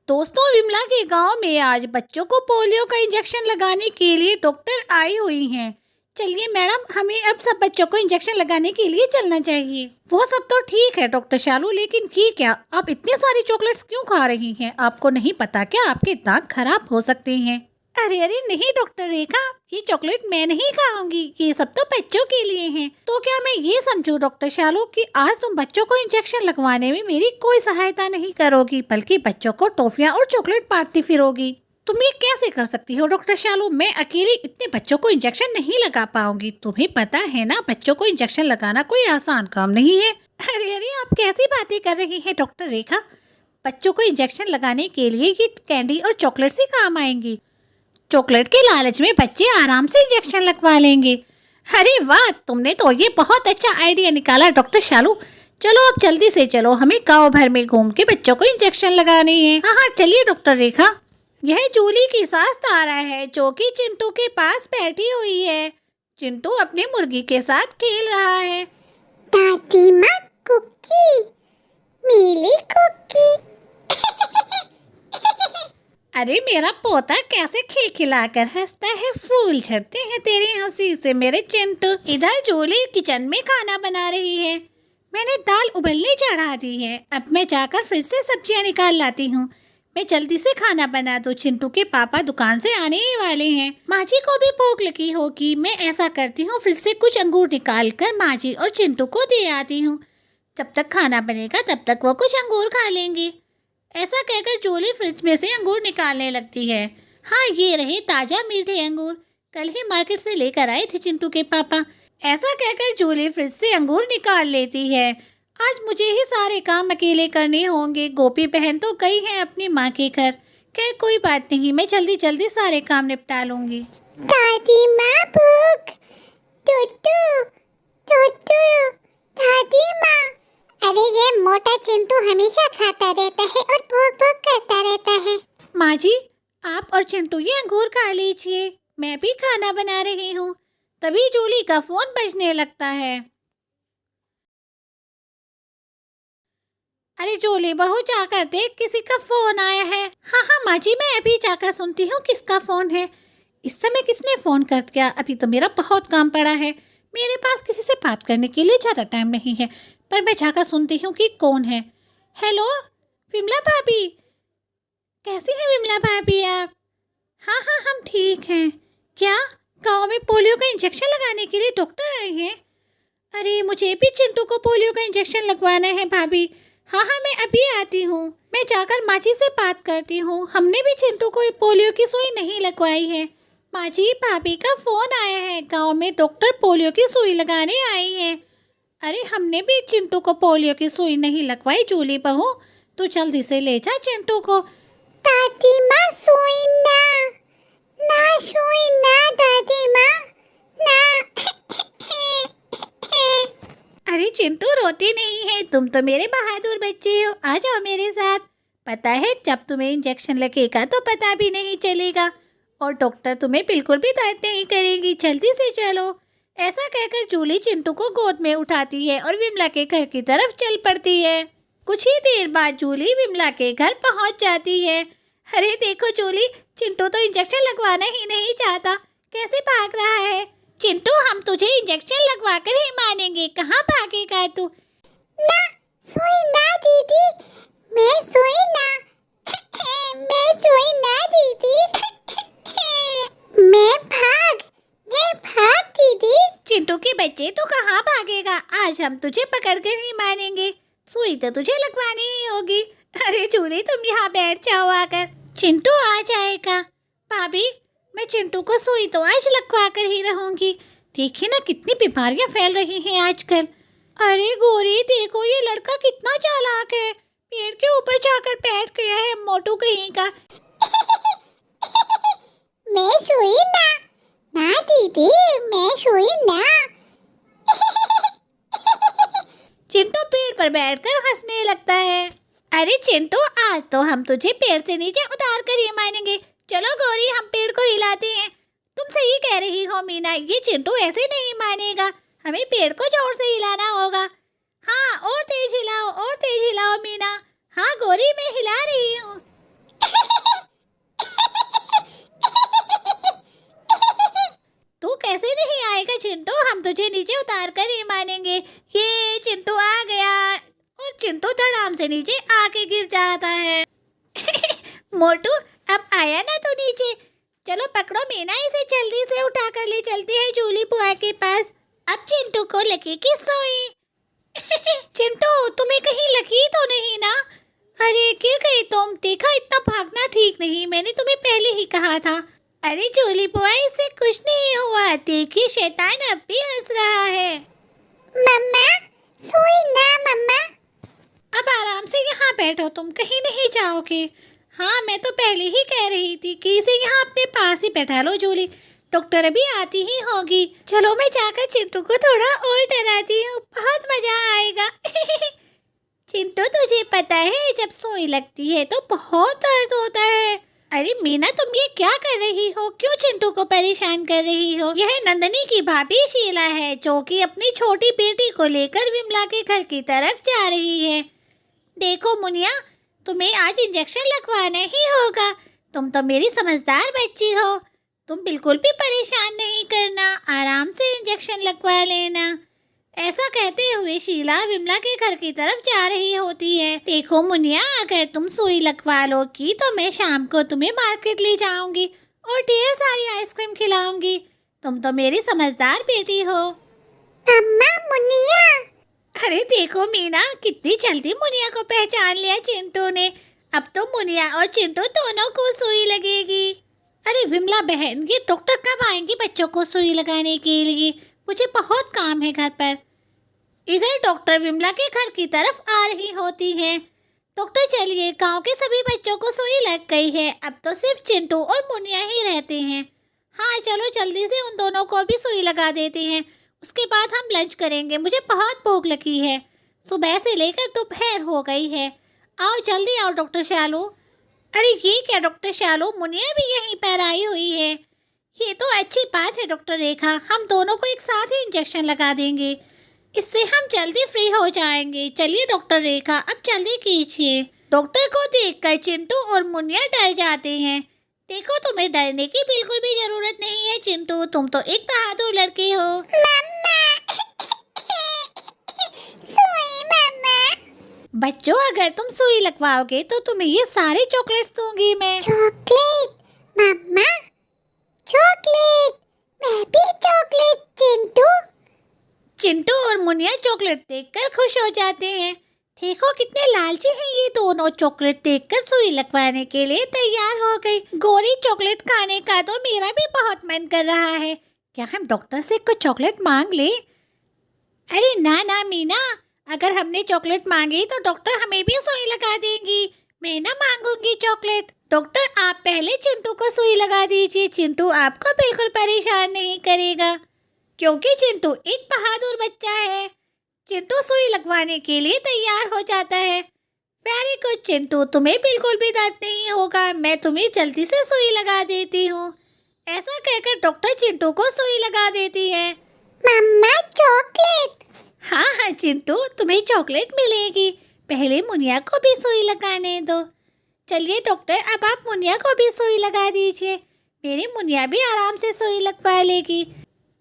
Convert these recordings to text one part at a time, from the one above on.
दोस्तों, विमला के गांव में आज बच्चों को पोलियो का इंजेक्शन लगाने के लिए डॉक्टर आई हुई हैं। चलिए मैडम, हमें अब सब बच्चों को इंजेक्शन लगाने के लिए चलना चाहिए। वो सब तो ठीक है डॉक्टर शालू, लेकिन ये क्या, आप इतनी सारी चॉकलेट्स क्यों खा रही हैं? आपको नहीं पता क्या आपके दांत खराब हो सकते हैं? अरे अरे नहीं डॉक्टर रेखा, ये चॉकलेट मैं नहीं खाऊंगी, ये सब तो बच्चों के लिए हैं। तो क्या मैं ये समझूं डॉक्टर शालू कि आज तुम बच्चों को इंजेक्शन लगवाने में मेरी कोई सहायता नहीं करोगी, बल्कि बच्चों को टॉफियां और चॉकलेट बांटती फिरोगी? तुम ये कैसे कर सकती हो डॉक्टर शालू? मैं अकेली इतने बच्चों को इंजेक्शन नहीं लगा पाऊंगी। तुम्हें पता है ना, बच्चों को इंजेक्शन लगाना कोई आसान काम नहीं है। अरे अरे, आप कैसी बातें कर रही हैं डॉक्टर रेखा? बच्चों को इंजेक्शन लगाने के लिए ये कैंडी और चॉकलेट ही काम आएंगी। चॉकलेट के लालच में बच्चे आराम से इंजेक्शन लगवा लेंगे। अरे वाह, तुमने तो ये बहुत अच्छा आइडिया निकाला डॉक्टर शालू। चलो अब जल्दी से चलो, हमें गांव भर में घूम के बच्चों को इंजेक्शन लगाने हैं। हाँ हाँ चलिए डॉक्टर रेखा। यह जूली की सास तारा है, जो कि चिंटू के पास बैठी हुई है। चिंटू अपनी मुर्गी के साथ खेल रहा है। दादी माँ कुकी, मिली कुकी। अरे मेरा पोता कैसे खिलखिलाकर हंसता है, फूल झड़ते हैं तेरी हंसी से मेरे चिंटू। इधर जूली किचन में खाना बना रही है। मैंने दाल उबलने चढ़ा दी है, अब मैं जाकर फ्रिज से सब्जियां निकाल लाती हूँ। मैं जल्दी से खाना बना दूं, चिंटू के पापा दुकान से आने ही वाले हैं। माँ जी को भी भूख लगी होगी। मैं ऐसा करती हूँ, फ्रिज से कुछ अंगूर निकाल कर माँ जी और चिंटू को दे आती हूँ। जब तक खाना बनेगा तब तक वो कुछ अंगूर खा लेंगे। ऐसा कहकर जूली फ्रिज में से अंगूर निकालने लगती है। हाँ, ये रहे ताजा मीठे अंगूर, कल ही मार्केट से लेकर आए थे चिंटू के पापा। ऐसा कहकर जूली फ्रिज से अंगूर निकाल लेती है। आज मुझे ही सारे काम अकेले करने होंगे। गोपी बहन तो गई है अपनी माँ के घर। खैर कोई बात नहीं, मैं जल्दी जल्दी सारे काम निपटा लूंगी। दादी माँ भूख, टूटू टूटू, दादी माँ। अरे ये मोटा चिंटू हमेशा खाता रहता है और भूख भूख करता रहता है। माँ जी, आप और चिंटू ये अंगूर खा लीजिए, मैं भी खाना बना रही हूँ। तभी जूली का फोन बजने लगता है। अरे जूली बहू, जाकर देख, किसी का फोन आया है। हाँ हाँ माँ जी, मैं अभी जाकर सुनती हूँ किसका फोन है। इस समय किसने फोन कर दिया? अभी तो मेरा बहुत काम पड़ा है, मेरे पास किसी से बात करने के लिए ज़्यादा टाइम नहीं है। पर मैं जाकर सुनती हूँ कि कौन है। हेलो विमला भाभी, कैसी हैं विमला भाभी आप? हाँ हाँ हम ठीक हैं। क्या गांव में पोलियो का इंजेक्शन लगाने के लिए डॉक्टर आए हैं? अरे मुझे भी चिंटू को पोलियो का इंजेक्शन लगवाना है भाभी। हाँ हाँ मैं अभी आती हूँ, मैं जाकर माँ जी से बात करती हूँ। हमने भी चिंटू को पोलियो की सुई नहीं लगवाई है। माँ जी, भाभी का फोन आया है, गांव में डॉक्टर पोलियो की सुई लगाने आई है। अरे हमने भी चिंटू को पोलियो की सुई नहीं लगवाई जूली बहू, तो जल्दी से ले जा चिंटू को। दादी माँ सुई ना, ना सुई ना दादी माँ, ना। अरे चिंटू रोती नहीं है, तुम तो मेरे बहादुर बच्चे हो। आ जाओ मेरे साथ। पता है, जब तुम्हें इंजेक्शन लगेगा तो पता भी नहीं चलेगा और डॉक्टर तुम्हें बिल्कुल भी दर्द नहीं करेगी। जल्दी से चलो। ऐसा कहकर जूली चिंटू को गोद में उठाती है और विमला के घर की तरफ चल पड़ती है। कुछ ही देर बाद जूली विमला के घर पहुंच जाती है। अरे देखो जूली, चिंटू तो इंजेक्शन लगवाना ही नहीं चाहता, कैसे भाग रहा है। चिंटू, हम तुझे इंजेक्शन लगवा कर ही मानेंगे, कहाँ भागेगा तू? ना सुई ना दीदी, मैं सुई ना, मैं सुई ना दीदी। मैं भाग दीदी। चिंटू के बच्चे, तो कहाँ भागेगा? आज हम तुझे पकड़ कर ही मानेंगे, सुई तो तुझे लगवानी ही होगी। अरे जूली, तुम यहाँ बैठ जाओ आकर, चिंटू आ जाएगा। भाभी, मैं चिंटू को सुई तो आज लगवा कर ही रहूंगी। देखिए ना कितनी बीमारियां फैल रही हैं आजकल। अरे गोरी देखो, ये लड़का कितना चालाक है, पेड़ के ऊपर जाकर बैठ गया है, मोटू कहीं का। मैं सुई ना, ना दीदी, मैं सुई ना। चिंटू पेड़ पर बैठकर हंसने लगता है। अरे चिंटू, आज तो हम तुझे पेड़ से नीचे उतार कर ही मानेंगे। चलो गौरी, हम पेड़ को हिलाते हैं। तुम सही कह रही हो मीना, ये चिंटू ऐसे नहीं मानेगा, हमें पेड़ को जोर से हिलाना होगा। हाँ, और तेज हिलाओ मीना। हाँ गौरी, मैं हिला रही हूँ। जाता है। मोटू अब आया ना तो नीचे, चलो पकड़ो मीना, इसे जल्दी से उठा कर ले चलते हैं जूली बुआ के पास। अब चिंटू को लगेगी सुई। चिंटू तुम्हें कहीं लगी तो नहीं ना? अरे गिर गई तुम, देखा इतना भागना ठीक नहीं, मैंने तुम्हें पहले ही कहा था। अरे जूली बुआ इससे कुछ नहीं हुआ, देखिए शैतान अब भी हंस रहा है। मम्मा सोई ना मम्मा। अब आराम से यहाँ बैठो, तुम कहीं नहीं जाओगे। हाँ मैं तो पहले ही कह रही थी कि इसे यहाँ अपने पास ही बैठा लो जूली, डॉक्टर अभी आती ही होगी। चलो मैं जाकर चिंटू को थोड़ा और डराती हूँ, बहुत मजा आएगा। चिंटू तुझे पता है जब सुई लगती है तो बहुत दर्द होता है। अरे मीना तुम ये क्या कर रही हो, क्यों चिंटू को परेशान कर रही हो? यह नंदनी की भाभी शीला है जो कि अपनी छोटी बेटी को लेकर विमला के घर की तरफ जा रही है। देखो मुनिया, तुम्हें आज इंजेक्शन लगवाना ही होगा, तुम तो मेरी समझदार बच्ची हो, तुम बिल्कुल भी परेशान नहीं करना, आराम से इंजेक्शन लगवा लेना। ऐसा कहते हुए शीला विमला के घर की तरफ जा रही होती है। देखो मुनिया, अगर तुम सुई लगवा लोगी तो मैं शाम को तुम्हें मार्केट ले जाऊंगी और ढेर सारी आइसक्रीम खिलाऊंगी, तुम तो मेरी समझदार बेटी हो। मम्मा मुनिया। अरे देखो मीना, कितनी जल्दी मुनिया को पहचान लिया चिंटू ने। अब तो मुनिया और चिंटू दोनों को सुई लगेगी। अरे विमला बहन, ये डॉक्टर कब आएंगे बच्चों को सुई लगाने के लिए? मुझे बहुत काम है घर पर। इधर डॉक्टर विमला के घर की तरफ आ रही होती है। डॉक्टर चलिए, गांव के सभी बच्चों को सुई लग गई है, अब तो सिर्फ चिंटू और मुनिया ही रहते हैं। हाँ चलो जल्दी से उन दोनों को भी सुई लगा देते हैं, उसके बाद हम लंच करेंगे, मुझे बहुत भूख लगी है, सुबह से लेकर दोपहर हो गई है। आओ जल्दी आओ डॉक्टर शालू। अरे ये क्या डॉक्टर शालू, मुनिया भी यहीं पर आई हुई है, ये तो अच्छी बात है डॉक्टर रेखा, हम दोनों को एक साथ ही इंजेक्शन लगा देंगे, इससे हम जल्दी फ्री हो जाएंगे। चलिए डॉक्टर रेखा अब जल्दी कीजिए। डॉक्टर को देखकर चिंटू और मुनिया डर जाते हैं। देखो तुम्हें डरने की बिल्कुल भी जरूरत नहीं है चिंटू, तुम तो एक बहादुर लड़की हो। सुई मम्मा। बच्चों अगर तुम सुई लगवाओगे तो तुम्हें ये सारे चॉकलेट्स दूंगी मैं। चॉकलेट मम्मा, चॉकलेट, मैं भी चॉकलेट। चिंटू। चिंटू और मुनिया चॉकलेट देखकर खुश हो जाते हैं। देखो कितने लालची हैं ये दोनों, चॉकलेट देखकर सुई लगवाने के लिए तैयार हो गई। गोरी चॉकलेट खाने का तो मेरा भी बहुत मन कर रहा है, क्या हम डॉक्टर से कुछ चॉकलेट मांग ले? अरे ना ना मीना, अगर हमने चॉकलेट मांगी तो डॉक्टर हमें भी सुई लगा देंगी, मैं ना मांगूंगी चॉकलेट। डॉक्टर आप पहले चिंटू को सुई लगा दीजिए, चिंटू आपको बिल्कुल परेशान नहीं करेगा, क्योंकि चिंटू एक बहादुर बच्चा है। चिंटू सुई लगवाने के लिए तैयार हो जाता है। वेरी गुड चिंटू, तुम्हें बिल्कुल भी दर्द नहीं होगा, मैं तुम्हें जल्दी से सुई लगा देती हूँ। ऐसा कहकर डॉक्टर चिंटू को सुई लगा देती है। मम्मा चॉकलेट। हाँ हाँ चिंटू, तुम्हें चॉकलेट मिलेगी, पहले मुनिया को भी सुई लगाने दो। चलिए डॉक्टर, अब आप मुनिया को भी सुई लगा दीजिए, मेरी मुनिया भी आराम से सुई लगवा लेगी।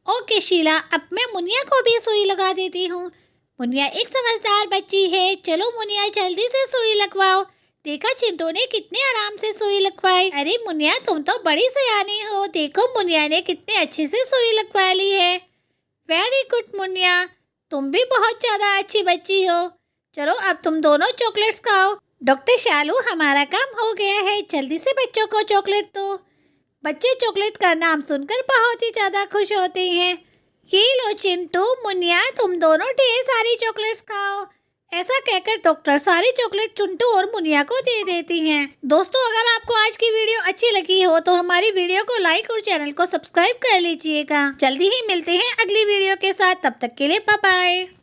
ओके शीला, अब मैं मुनिया को भी सुई लगा देती हूँ, मुनिया एक समझदार बच्ची है। चलो मुनिया जल्दी से सुई लगवाओ। देखा चिंटू ने कितने आराम से सुई लगवाई। अरे मुनिया तुम तो बड़ी सयानी हो, देखो मुनिया ने कितने अच्छे से सुई लगवा ली है। वेरी गुड मुनिया, तुम भी बहुत ज़्यादा अच्छी बच्ची हो। चलो अब तुम दोनों चॉकलेट्स खाओ। डॉक्टर शालू हमारा काम हो गया है, जल्दी से बच्चों को चॉकलेट दो। बच्चे चॉकलेट का नाम सुनकर बहुत ही ज़्यादा खुश होते हैं। ये लो चिंटू, मुनिया, तुम दोनों ढेर सारी चॉकलेट्स खाओ। ऐसा कहकर डॉक्टर सारी चॉकलेट चिंटू और मुनिया को दे देती हैं। दोस्तों अगर आपको आज की वीडियो अच्छी लगी हो तो हमारी वीडियो को लाइक और चैनल को सब्सक्राइब कर लीजिएगा। जल्दी ही मिलते हैं अगली वीडियो के साथ, तब तक के लिए बाय बाय।